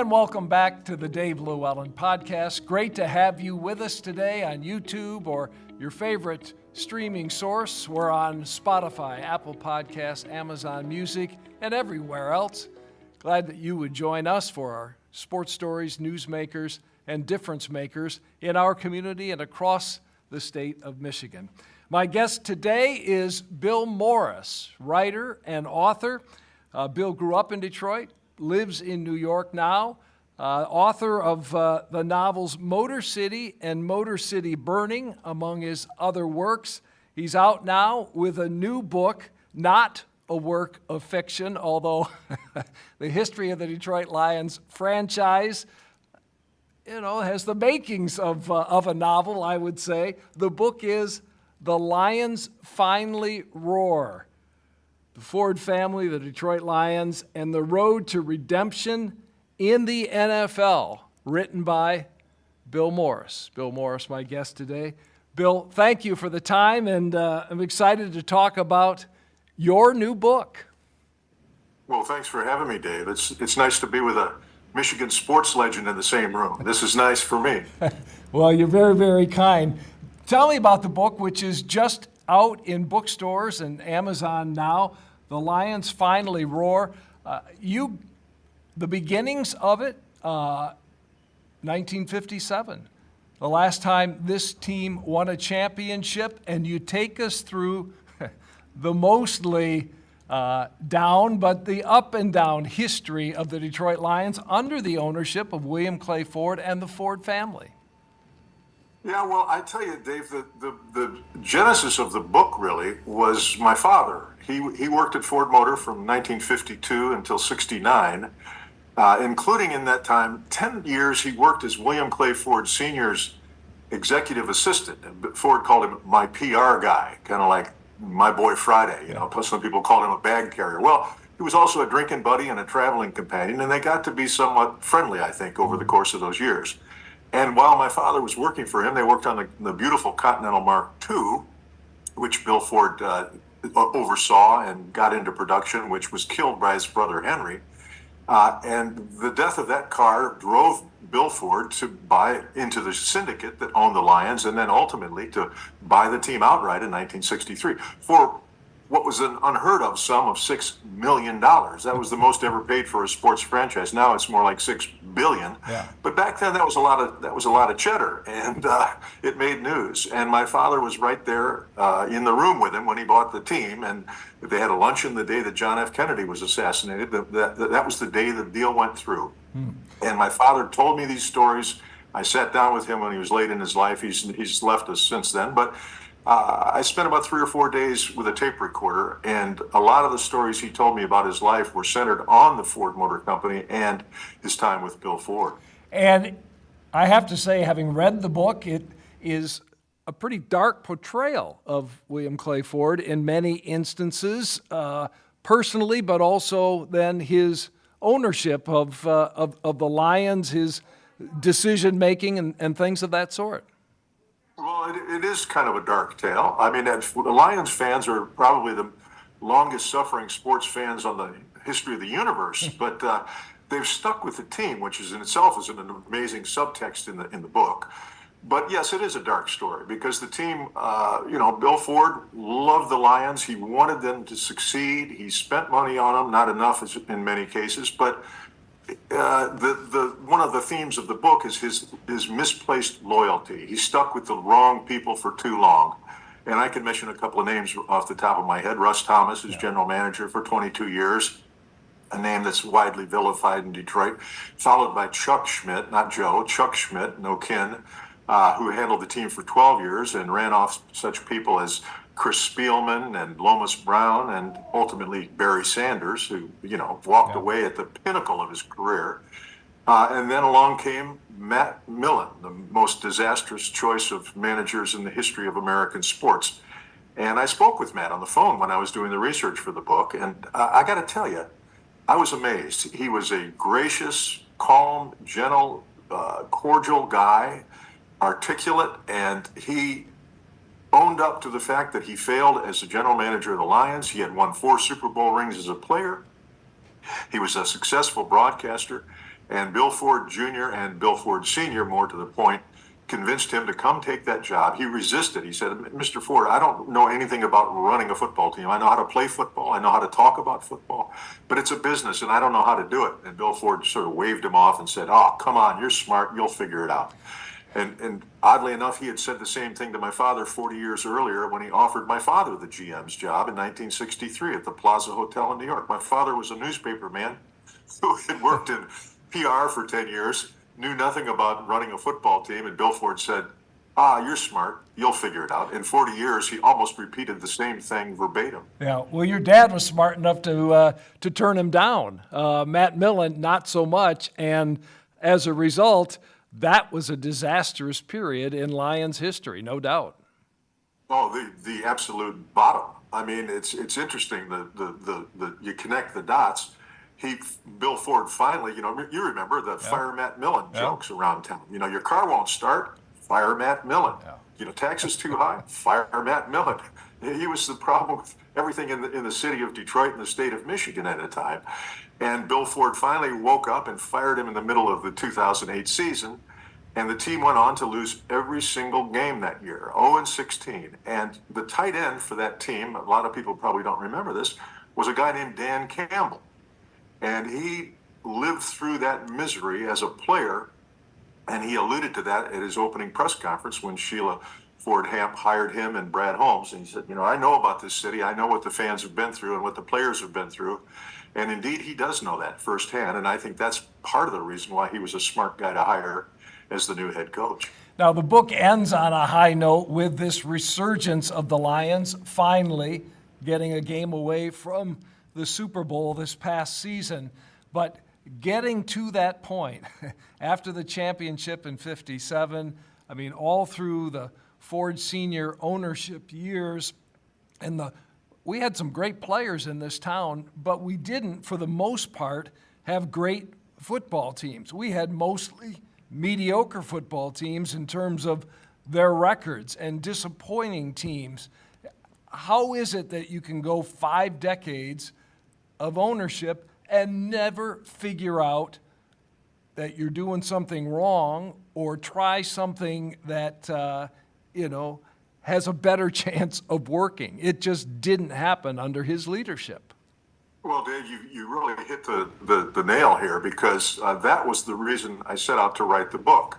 And welcome back to the Dave LewAllen Podcast. Great to have you with us today on YouTube or your favorite streaming source. We're on Spotify, Apple Podcasts, Amazon Music, and everywhere else. Glad that you would join us for our sports stories, newsmakers, and difference makers in our community and across the state of Michigan. My guest today is Bill Morris, writer and author. Bill grew up in Detroit, lives in New York now, author of the novels Motor City and Motor City Burning, among his other works. He's out now with a new book, not a work of fiction, although the history of the Detroit Lions franchise, has the makings of a novel, I would say. The book is The Lions Finally Roar. The Ford family, the Detroit Lions, and the road to redemption in the NFL, written by Bill Morris. Bill Morris, my guest today. Bill, thank you for the time, and I'm excited to talk about your new book. Well, thanks for having me, Dave. It's nice to be with a Michigan sports legend in the same room. This is nice for me. Well, you're very, very kind. Tell me about the book, which is just out in bookstores and Amazon now. The Lions Finally Roar. The beginnings of it, 1957, the last time this team won a championship, and you take us through the mostly down, but the up and down history of the Detroit Lions under the ownership of William Clay Ford and the Ford family. Yeah, well, I tell you, Dave, the genesis of the book really was my father. He worked at Ford Motor from 1952 until 69, including in that time, 10 years he worked as William Clay Ford Sr.'s executive assistant. Ford called him my PR guy, kind of like my boy Friday, plus some people called him a bag carrier. Well, he was also a drinking buddy and a traveling companion, and they got to be somewhat friendly, I think, over the course of those years. And while my father was working for him, they worked on the beautiful Continental Mark II, which Bill Ford oversaw and got into production, which was killed by his brother Henry. And the death of that car drove Bill Ford to buy into the syndicate that owned the Lions, and then ultimately to buy the team outright in 1963 for what was an unheard of sum of $6 million. That was the most ever paid for a sports franchise. Now it's more like $6 billion. Yeah. But back then that was a lot of cheddar, and it made news. And my father was right there in the room with him when he bought the team, and they had a luncheon the day that John F. Kennedy was assassinated. That was the day the deal went through. And my father told me these stories. I sat down with him when he was late in his life. He's left us since then, but I spent about 3 or 4 days with a tape recorder, and a lot of the stories he told me about his life were centered on the Ford Motor Company and his time with Bill Ford. And I have to say, having read the book, it is a pretty dark portrayal of William Clay Ford in many instances, personally, but also then his ownership of the Lions, his decision-making and things of that sort. Well, it is kind of a dark tale. I mean, the Lions fans are probably the longest-suffering sports fans on the history of the universe, but they've stuck with the team, which is in itself is an amazing subtext in the book. But yes, it is a dark story because the team, Bill Ford loved the Lions. He wanted them to succeed. He spent money on them, not enough in many cases, but one of the themes of the book is his misplaced loyalty. He stuck with the wrong people for too long. And I can mention a couple of names off the top of my head. Russ Thomas is general manager for 22 years, a name that's widely vilified in Detroit, followed by Chuck Schmidt, not Joe, Chuck Schmidt, no kin, who handled the team for 12 years and ran off such people as Chris Spielman and Lomas Brown and ultimately Barry Sanders, who, walked away at the pinnacle of his career. And then along came Matt Millen, the most disastrous choice of managers in the history of American sports. And I spoke with Matt on the phone when I was doing the research for the book. And I got to tell you, I was amazed. He was a gracious, calm, gentle, cordial guy, articulate, and he owned up to the fact that he failed as the general manager of the Lions. He had won 4 Super Bowl rings as a player. He was a successful broadcaster. And Bill Ford Jr. and Bill Ford Sr., more to the point, convinced him to come take that job. He resisted. He said, Mr. Ford, I don't know anything about running a football team. I know how to play football. I know how to talk about football, but it's a business and I don't know how to do it. And Bill Ford sort of waved him off and said, oh, come on, you're smart. You'll figure it out. And oddly enough, he had said the same thing to my father 40 years earlier when he offered my father the GM's job in 1963 at the Plaza Hotel in New York. My father was a newspaper man who had worked in PR for 10 years, knew nothing about running a football team, and Bill Ford said, you're smart, you'll figure it out. In 40 years, he almost repeated the same thing verbatim. Yeah, well, your dad was smart enough to turn him down. Matt Millen, not so much, and as a result, that was a disastrous period in Lions history, no doubt. Oh, the absolute bottom. I mean, it's interesting, you connect the dots. Bill Ford finally, you remember the fire Matt Millen jokes around town. Your car won't start, fire Matt Millen. Yeah. Taxes too high, fire Matt Millen. He was the problem with everything in the city of Detroit and the state of Michigan at the time. And Bill Ford finally woke up and fired him in the middle of the 2008 season. And the team went on to lose every single game that year, 0-16. And the tight end for that team, a lot of people probably don't remember this, was a guy named Dan Campbell. And he lived through that misery as a player, and he alluded to that at his opening press conference when Sheila Ford Hamp hired him and Brad Holmes. And he said, I know about this city. I know what the fans have been through and what the players have been through. And indeed, he does know that firsthand. And I think that's part of the reason why he was a smart guy to hire as the new head coach. Now, the book ends on a high note with this resurgence of the Lions finally getting a game away from the Super Bowl this past season. But getting to that point after the championship in '57, I mean, all through the Ford Sr. ownership years, and we had some great players in this town, but we didn't, for the most part, have great football teams. We had mostly mediocre football teams in terms of their records and disappointing teams. How is it that you can go 5 decades of ownership and never figure out that you're doing something wrong or try something that, has a better chance of working? It just didn't happen under his leadership. Well, Dave, you really hit the nail here, because that was the reason I set out to write the book.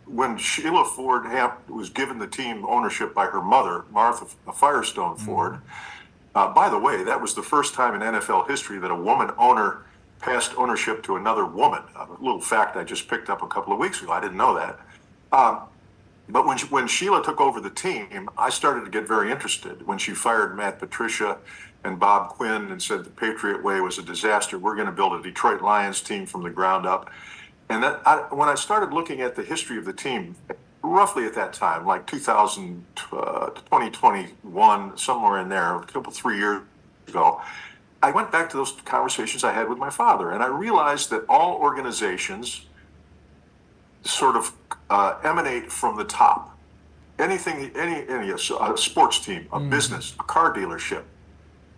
When Sheila Ford Hamp was given the team ownership by her mother, Martha Firestone Ford, by the way, that was the first time in NFL history that a woman owner passed ownership to another woman. A little fact I just picked up a couple of weeks ago. I didn't know that. But when Sheila took over the team, I started to get very interested. When she fired Matt Patricia and Bob Quinn and said the Patriot Way was a disaster, we're going to build a Detroit Lions team from the ground up. And when I started looking at the history of the team, roughly at that time, like 2000 to 2021, somewhere in there, 3 years ago, I went back to those conversations I had with my father, and I realized that all organizations sort of emanate from the top. Any a sports team, a business, a car dealership,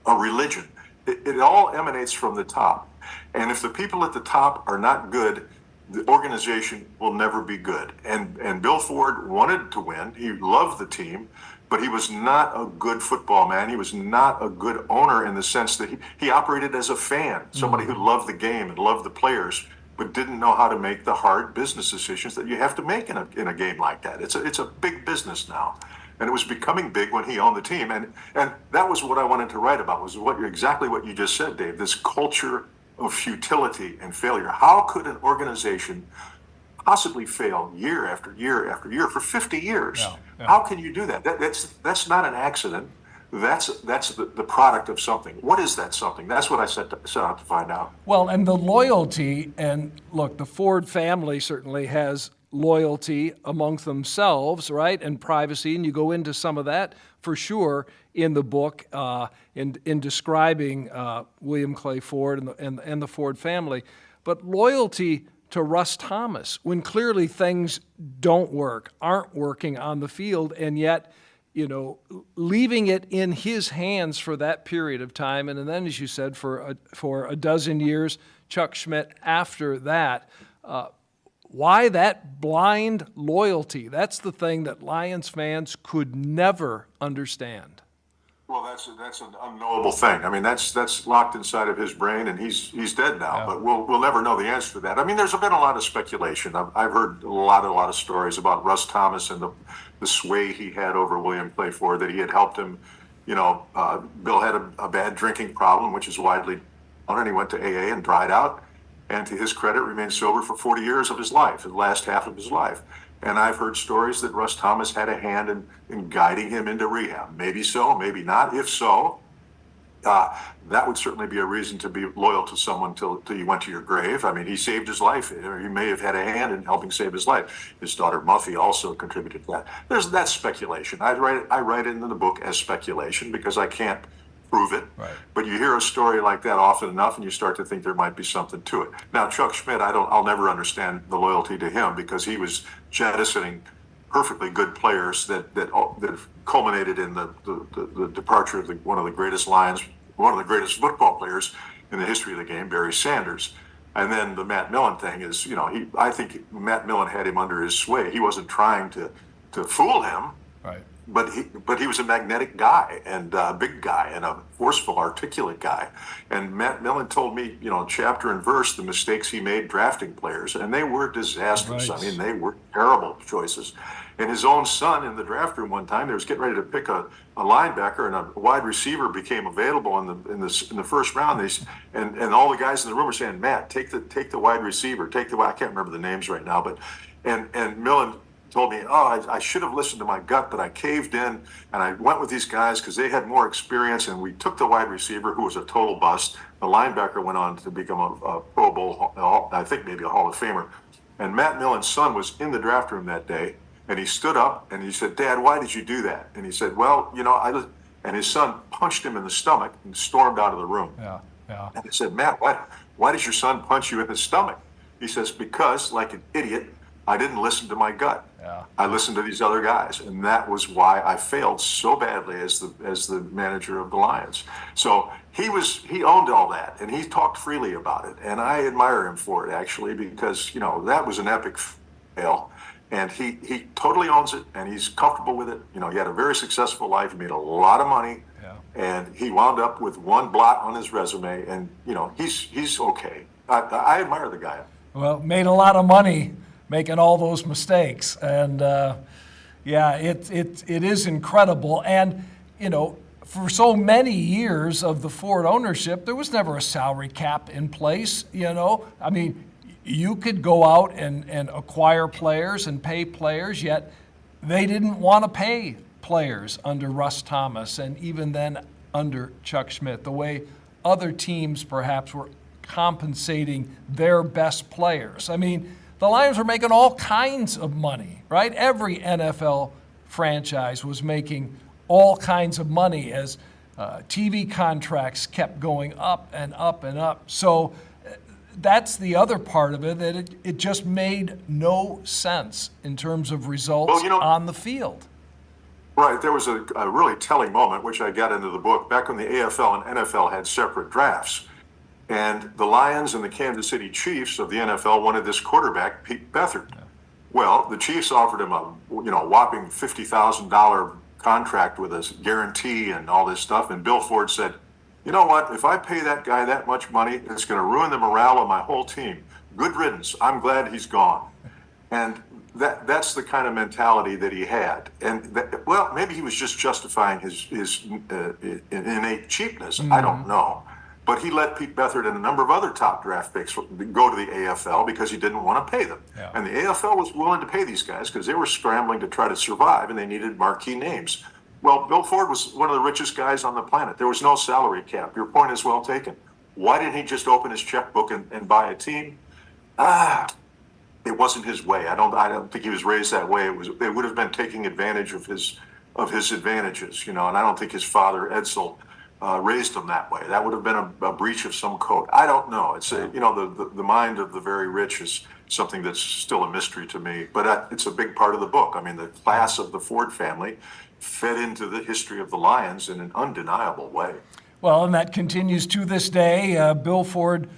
a religion, it all emanates from the top. And if the people at the top are not good, the organization will never be good. And Bill Ford wanted to win. He loved the team, but he was not a good football man. He was not a good owner in the sense that he operated as a fan, somebody who loved the game and loved the players, but didn't know how to make the hard business decisions that you have to make in a game like that. It's a big business now. And it was becoming big when he owned the team. And that was what I wanted to write about, was exactly what you just said, Dave, this culture of futility and failure. How could an organization possibly fail year after year after year for 50 years? Yeah. How can you do that? That's not an accident. That's the product of something. What is that something? That's what I set out to find out. Well, and the loyalty, and look, the Ford family certainly has loyalty amongst themselves, right, and privacy, and you go into some of that for sure in the book in describing William Clay Ford and the Ford family. But loyalty to Russ Thomas, when clearly things don't work, aren't working on the field, and yet, leaving it in his hands for that period of time, and then, as you said, for a dozen years, Chuck Schmidt after that. Why that blind loyalty? That's the thing that Lions fans could never understand. Well, that's an unknowable thing. I mean, that's locked inside of his brain, and he's dead now. Yeah. But we'll never know the answer to that. I mean, there's been a lot of speculation. I've heard a lot of stories about Russ Thomas and the sway he had over William Clayford, that he had helped him. Bill had a bad drinking problem, which is widely known, and he went to AA and dried out. And to his credit, remained sober for 40 years of his life, the last half of his life. And I've heard stories that Russ Thomas had a hand in guiding him into rehab. Maybe so, maybe not. If so, that would certainly be a reason to be loyal to someone till you went to your grave. I mean, he saved his life, or he may have had a hand in helping save his life. His daughter Muffy also contributed to that. That's speculation. I write it into the book as speculation because I can't prove it. Right. But you hear a story like that often enough, and you start to think there might be something to it. Now, Chuck Schmidt, I'll never understand the loyalty to him because he was jettisoning perfectly good players that culminated in the departure of one of the greatest Lions, one of the greatest football players in the history of the game, Barry Sanders. And then the Matt Millen thing is, I think Matt Millen had him under his sway. He wasn't trying to fool him. Right. But he was a magnetic guy and a big guy and a forceful, articulate guy. And Matt Millen told me, chapter and verse, the mistakes he made drafting players, and they were disastrous. Right. I mean, they were terrible choices. And his own son in the draft room one time, they was getting ready to pick a linebacker, and a wide receiver became available in the first round. And all the guys in the room were saying, Matt, take the wide receiver, I can't remember the names right now, but and Millen told me, I should have listened to my gut, but I caved in and I went with these guys because they had more experience, and we took the wide receiver, who was a total bust. The linebacker went on to become a Pro Bowl, I think maybe a Hall of Famer. And Matt Millen's son was in the draft room that day, and he stood up and he said, Dad, why did you do that? And he said, well, and his son punched him in the stomach and stormed out of the room. Yeah. And I said, Matt, why does your son punch you in the stomach? He says, because, like an idiot, I didn't listen to my gut. Yeah. I listened to these other guys, and that was why I failed so badly as the manager of the Lions. So he owned all that, and he talked freely about it, and I admire him for it actually, because that was an epic fail, and he totally owns it, and he's comfortable with it. He had a very successful life. He made a lot of money, and he wound up with one blot on his resume, and he's okay. I admire the guy. Well, made a lot of money making all those mistakes. And it is incredible. And, for so many years of the Ford ownership, there was never a salary cap in place, I mean, you could go out and acquire players and pay players, yet they didn't want to pay players under Russ Thomas and even then under Chuck Schmidt, the way other teams perhaps were compensating their best players. I mean, the Lions were making all kinds of money, right? Every NFL franchise was making all kinds of money as TV contracts kept going up and up and up. So that's the other part of it, that it just made no sense in terms of results on the field. Right. There was a really telling moment, which I got into the book, back when the AFL and NFL had separate drafts. And the Lions and the Kansas City Chiefs of the NFL wanted this quarterback, Pete Beathard. Yeah. Well, the Chiefs offered him a whopping $50,000 contract with a guarantee and all this stuff. And Bill Ford said, you know what? If I pay that guy that much money, it's going to ruin the morale of my whole team. Good riddance. I'm glad he's gone. And that's the kind of mentality that he had. And maybe he was just justifying his innate cheapness. Mm-hmm. I don't know. But he let Pete Beathard and a number of other top draft picks go to the AFL because he didn't want to pay them. Yeah. And the AFL was willing to pay these guys because they were scrambling to try to survive, and they needed marquee names. Well, Bill Ford was one of the richest guys on the planet. There was no salary cap. Your point is well taken. Why didn't he just open his checkbook and buy a team? It wasn't his way. I don't think he was raised that way. It would have been taking advantage of his advantages, and I don't think his father, Edsel, raised him that way. That would have been a breach of some code. I don't know. It's the mind of the very rich is something that's still a mystery to me, but it's a big part of the book. I mean, the class of the Ford family fed into the history of the Lions in an undeniable way. Well, and that continues to this day. Bill Ford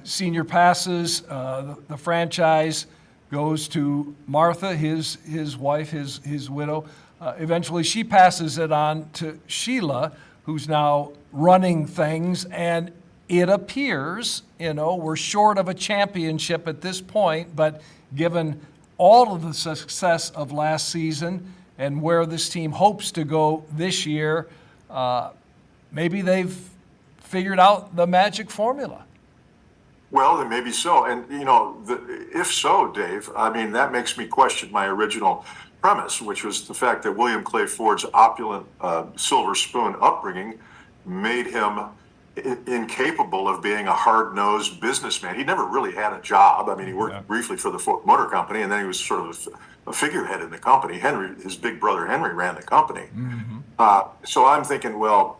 Senior passes, the franchise goes to Martha, his wife, his widow. Eventually, she passes it on to Sheila, who's now running things, and it appears, we're short of a championship at this point, but given all of the success of last season and where this team hopes to go this year, maybe they've figured out the magic formula. Well, then maybe so. And, if so, Dave, that makes me question my original premise, which was the fact that William Clay Ford's opulent silver spoon upbringing made him incapable of being a hard-nosed businessman. He never really had a job. He worked briefly for the Ford Motor Company, and then he was sort of a figurehead in the company. His big brother Henry ran the company. So I'm thinking, well,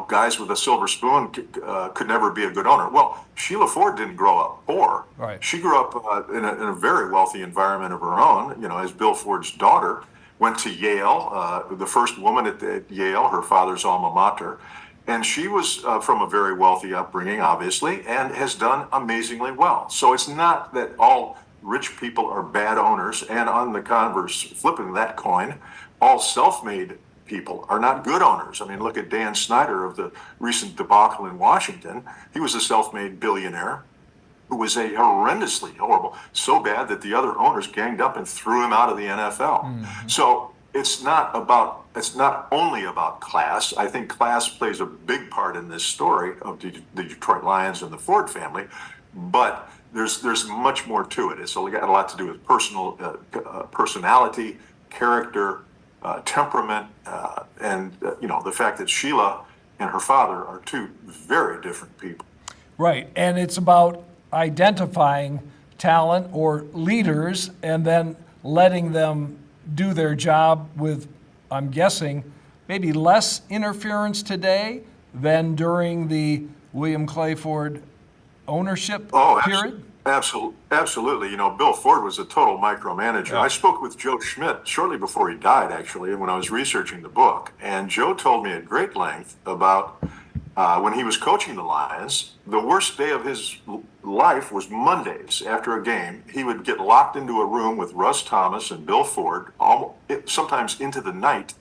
guys with a silver spoon could never be a good owner. Well, Sheila Ford didn't grow up poor. Right. She grew up in a very wealthy environment of her own, as Bill Ford's daughter. Went to Yale, the first woman at Yale, her father's alma mater. And she was from a very wealthy upbringing, obviously, and has done amazingly well. So it's not that all rich people are bad owners. And on the converse, flipping that coin, all self-made people are not good owners. Look at Dan Snyder of the recent debacle in Washington. He was a self-made billionaire who was a horrendously horrible, so bad that the other owners ganged up and threw him out of the NFL. So it's not only about class. I think class plays a big part in this story of the Detroit Lions and the Ford family, but there's much more to it. It's got a lot to do with personality, character, temperament, and the fact that Sheila and her father are two very different people. Right, and it's about identifying talent or leaders and then letting them do their job with, I'm guessing, maybe less interference today than during the William Clay Ford ownership period? Absolutely. Bill Ford was a total micromanager. I spoke with Joe Schmidt shortly before he died, actually, when I was researching the book. And Joe told me at great length about when he was coaching the Lions, the worst day of his life was Mondays after a game. He would get locked into a room with Russ Thomas and Bill Ford, sometimes into the night,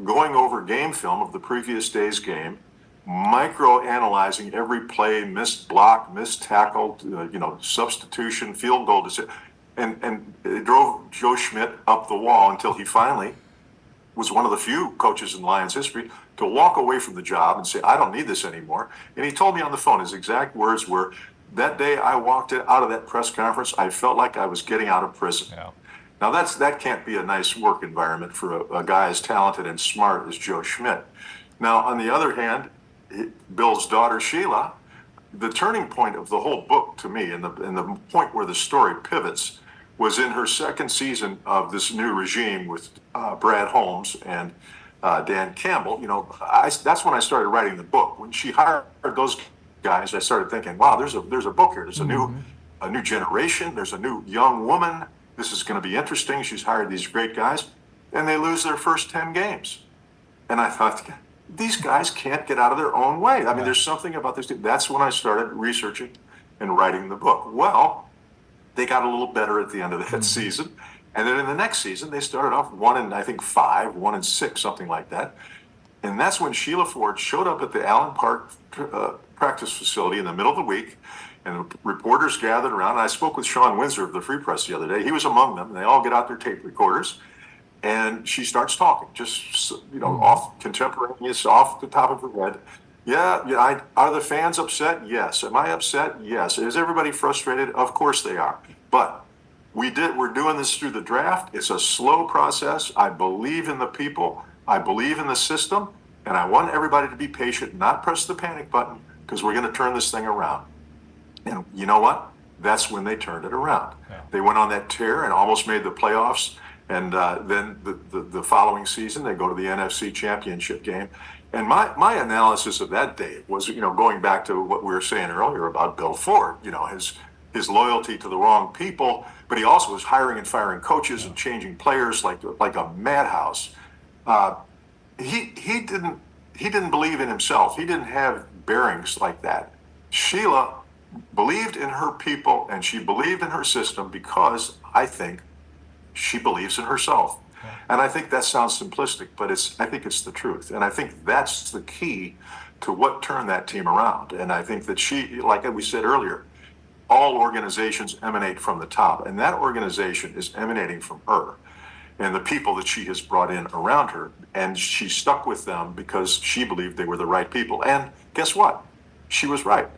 going over game film of the previous day's game, micro-analyzing every play, missed block, missed tackle, substitution, field goal decision. And it drove Joe Schmidt up the wall until he finally was one of the few coaches in Lions history to walk away from the job and say, I don't need this anymore. And he told me on the phone, his exact words were, that day I walked out of that press conference, I felt like I was getting out of prison. Yeah. Now that can't be a nice work environment for a guy as talented and smart as Joe Schmidt. Now, on the other hand, Bill's daughter, Sheila, the turning point of the whole book to me, and the point where the story pivots, was in her second season of this new regime with Brad Holmes and Dan Campbell. That's when I started writing the book. When she hired those guys, I started thinking, wow, there's a book here. There's a new generation. There's a new young woman. This is going to be interesting. She's hired these great guys, and they lose their first 10 games. And I thought, these guys can't get out of their own way. There's something about this. That's when I started researching and writing the book. Well, they got a little better at the end of that season. And then in the next season, they started off 1-5, 1-6, something like that. And that's when Sheila Ford showed up at the Allen Park practice facility in the middle of the week. And the reporters gathered around. And I spoke with Sean Windsor of the Free Press the other day. He was among them. And they all get out their tape recorders. And she starts talking, just, off contemporaneous, off the top of her head. Are the fans upset? Yes. Am I upset? Yes. Is everybody frustrated? Of course they are. But we're doing this through the draft. It's a slow process. I believe in the people. I believe in the system. And I want everybody to be patient, not press the panic button, because we're going to turn this thing around. And you know what? That's when they turned it around. Yeah. They went on that tear and almost made the playoffs. And then the following season, they go to the NFC Championship game. And my analysis of that day was, going back to what we were saying earlier about Bill Ford, his loyalty to the wrong people, but he also was hiring and firing coaches and changing players like a madhouse. He didn't believe in himself. He didn't have bearings like that. Sheila believed in her people and she believed in her system because I think she believes in herself. And I think that sounds simplistic, but I think it's the truth. And I think that's the key to what turned that team around. And I think that she, like we said earlier, all organizations emanate from the top, and that organization is emanating from her and the people that she has brought in around her. And she stuck with them because she believed they were the right people. And guess what? She was right.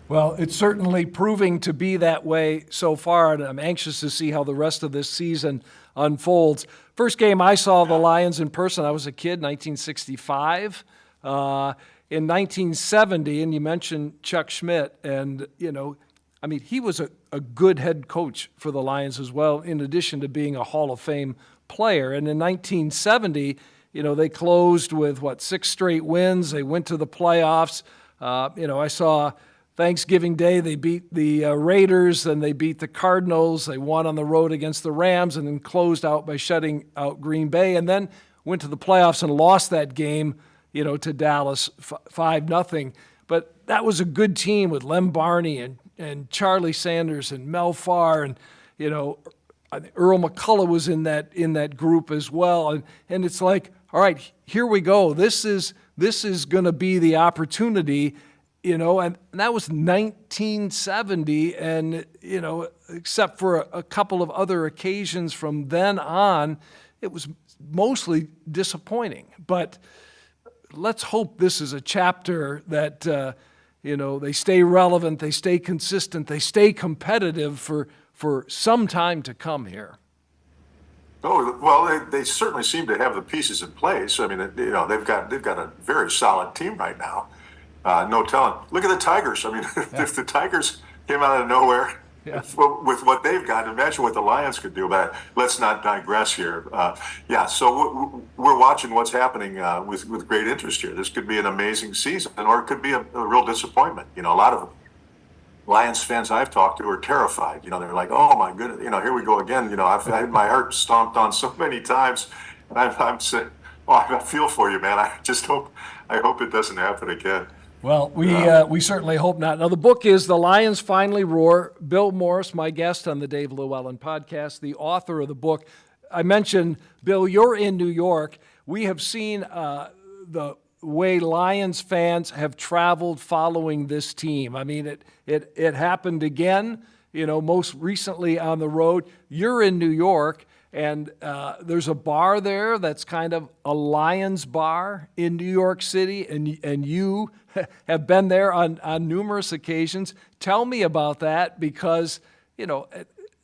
Well, it's certainly proving to be that way so far, and I'm anxious to see how the rest of this season unfolds. First game I saw the Lions in person, I was a kid, 1965. In 1970, and you mentioned Chuck Schmidt, and, he was a good head coach for the Lions as well, in addition to being a Hall of Fame player. And in 1970, they closed with, 6 straight wins. They went to the playoffs. I saw Thanksgiving Day, they beat the Raiders, and they beat the Cardinals. They won on the road against the Rams and then closed out by shutting out Green Bay, and then went to the playoffs and lost that game, to Dallas 5-0. But that was a good team with Lem Barney and Charlie Sanders and Mel Farr, and, I think Earl McCullough was in that group as well. And it's like, all right, here we go. This is going to be the opportunity. And that was 1970, and, except for a couple of other occasions from then on, it was mostly disappointing. But let's hope this is a chapter that, they stay relevant, they stay consistent, they stay competitive for some time to come here. Oh, well, they certainly seem to have the pieces in place. I mean, they've got a very solid team right now. No telling. Look at the Tigers. I mean, if the Tigers came out of nowhere with what they've got, imagine what the Lions could do. But let's not digress here. So we're watching what's happening with great interest here. This could be an amazing season, or it could be a real disappointment. A lot of Lions fans I've talked to are terrified. They're like, oh my goodness, here we go again. I've had my heart stomped on so many times, and I'm saying, I feel for you, man. I hope it doesn't happen again. Well, we certainly hope not. Now, the book is The Lions Finally Roar. Bill Morris, my guest on the Dave LewAllen Podcast, the author of the book. I mentioned, Bill, you're in New York. We have seen the way Lions fans have traveled following this team. I mean, it happened again, most recently on the road. You're in New York, and there's a bar there that's kind of a Lions bar in New York City, and you have been there on numerous occasions. Tell me about that, because,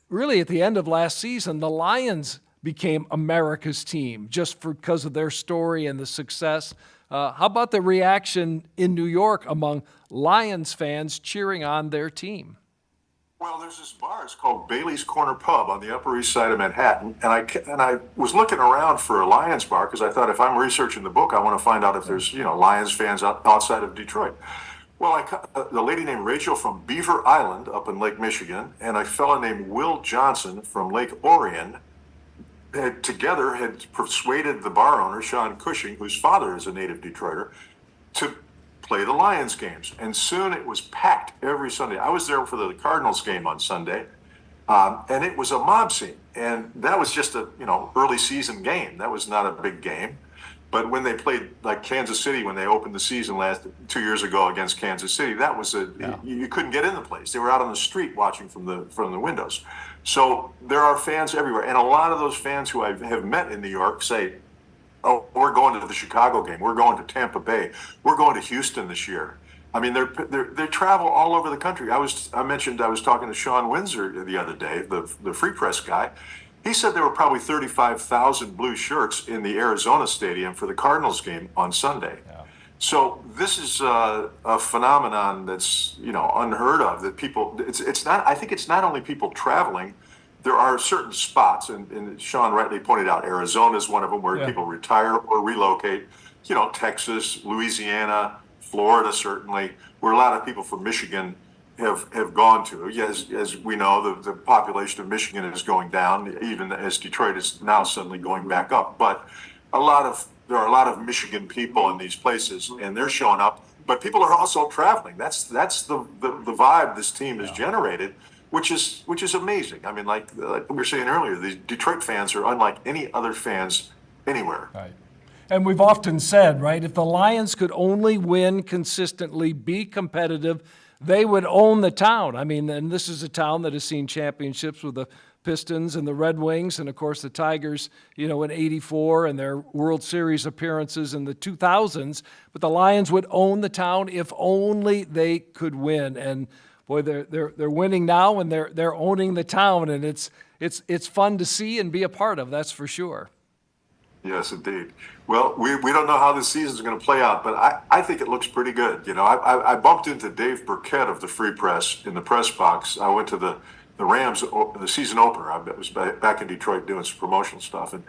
really at the end of last season, the Lions became America's team just because of their story and the success. How about the reaction in New York among Lions fans cheering on their team? Well, there's this bar. It's called Bailey's Corner Pub on the Upper East Side of Manhattan, and I was looking around for a Lions bar because I thought, if I'm researching the book, I want to find out if there's Lions fans outside of Detroit. Well, the lady named Rachel from Beaver Island up in Lake Michigan, and a fellow named Will Johnson from Lake Orion together had persuaded the bar owner, Sean Cushing, whose father is a native Detroiter, to play the Lions games. And soon it was packed every Sunday. I was there for the Cardinals game on Sunday, and it was a mob scene. And that was just a early season game. That was not a big game. But when they played like Kansas City, when they opened the season 2 years ago against Kansas City, that was you couldn't get in the place. They were out on the street watching from the windows. So there are fans everywhere, and a lot of those fans who I have met in New York say, "Oh, we're going to the Chicago game. We're going to Tampa Bay. We're going to Houston this year." I mean, they travel all over the country. I mentioned I was talking to Sean Windsor the other day, the Free Press guy. He said there were probably 35,000 blue shirts in the Arizona stadium for the Cardinals game on Sunday. Yeah. So this is a phenomenon that's unheard of. That people, it's not. I think it's not only people traveling. There are certain spots, and Sean rightly pointed out, Arizona is one of them where people retire or relocate. Texas, Louisiana, Florida, certainly, where a lot of people from Michigan have gone to. As we know, the population of Michigan is going down, even as Detroit is now suddenly going back up. But there are a lot of Michigan people in these places, and they're showing up. but people are also traveling. That's the vibe this team has generated, which is amazing. I mean, like we were saying earlier, the Detroit fans are unlike any other fans anywhere. Right. And we've often said, right, if the Lions could only win consistently, be competitive, they would own the town. I mean, and this is a town that has seen championships with the Pistons and the Red Wings, and of course the Tigers, in '84 and their World Series appearances in the 2000s. But the Lions would own the town if only they could win. And boy, they're winning now, and they're owning the town, and it's fun to see and be a part of. That's for sure. Yes, indeed. Well, we don't know how this season is going to play out, but I think it looks pretty good. I bumped into Dave Burkett of the Free Press in the press box. I went to the Rams, the season opener. I was back in Detroit doing some promotional stuff, and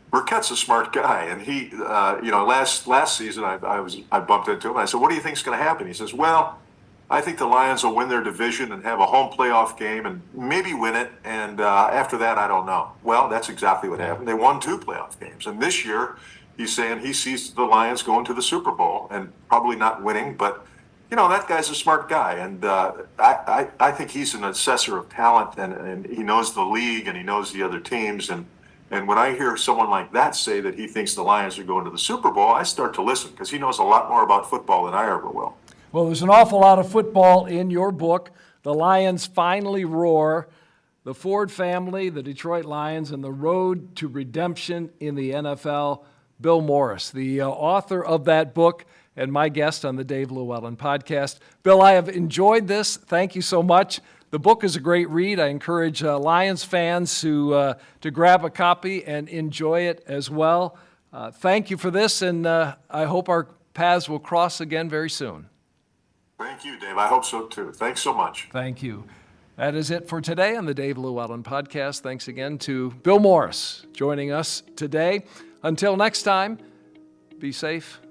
Burkett's a smart guy. And he, last season I bumped into him. And I said, "What do you think is going to happen?" He says, "Well, I think the Lions will win their division and have a home playoff game and maybe win it. And after that, I don't know." Well, that's exactly what happened. They won 2 playoff games. And this year, he's saying he sees the Lions going to the Super Bowl and probably not winning. But, that guy's a smart guy. And I think he's an assessor of talent, and he knows the league and he knows the other teams. And when I hear someone like that say that he thinks the Lions are going to the Super Bowl, I start to listen because he knows a lot more about football than I ever will. Well, there's an awful lot of football in your book. The Lions finally roar. The Ford family, the Detroit Lions, and the road to redemption in the NFL. Bill Morris, the author of that book, and my guest on the Dave LewAllen Podcast. Bill, I have enjoyed this. Thank you so much. The book is a great read. I encourage Lions fans to grab a copy and enjoy it as well. Thank you for this, and I hope our paths will cross again very soon. Thank you, Dave. I hope so, too. Thanks so much. Thank you. That is it for today on the Dave LewAllen Podcast. Thanks again to Bill Morris joining us today. Until next time, be safe.